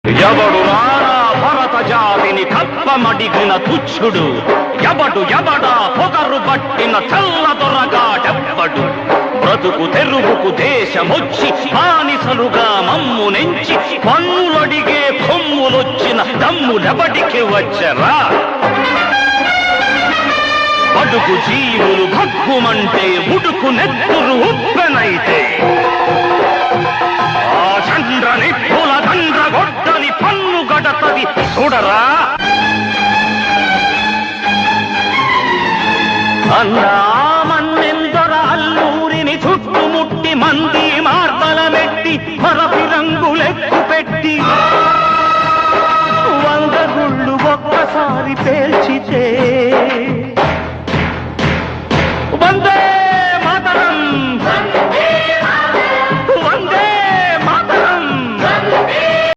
ఎవడు రారా భరత జాతిని కప్పమడిగిన తుచ్చుడు, ఎవడా పొగరు పట్టిన తెల్ల దొరగాడెవ్వడు. బ్రతుకు తెరువుకు దేశమొచ్చి బానిసలుగా మమ్ము నెంచి పన్నులడిగే కొమ్ములొచ్చిన దమ్ములెవడికి వచ్చరా? బడుగు జీవులు భగ్గుమంటే ఉడుకు నెత్తురు ఉప్పెనైతే ఆ చంద్ర నిప్పుల దండ్రగొడ్డని పన్ను గడతది చూడరా? అన్నామన్నెందొర అల్లూరిని చుట్టుముట్టి మంది మార్బలమెట్టి మరపి రంగులెక్కు పెట్టి 100 గుళ్ళు ఒక్కసారి పేల్చితే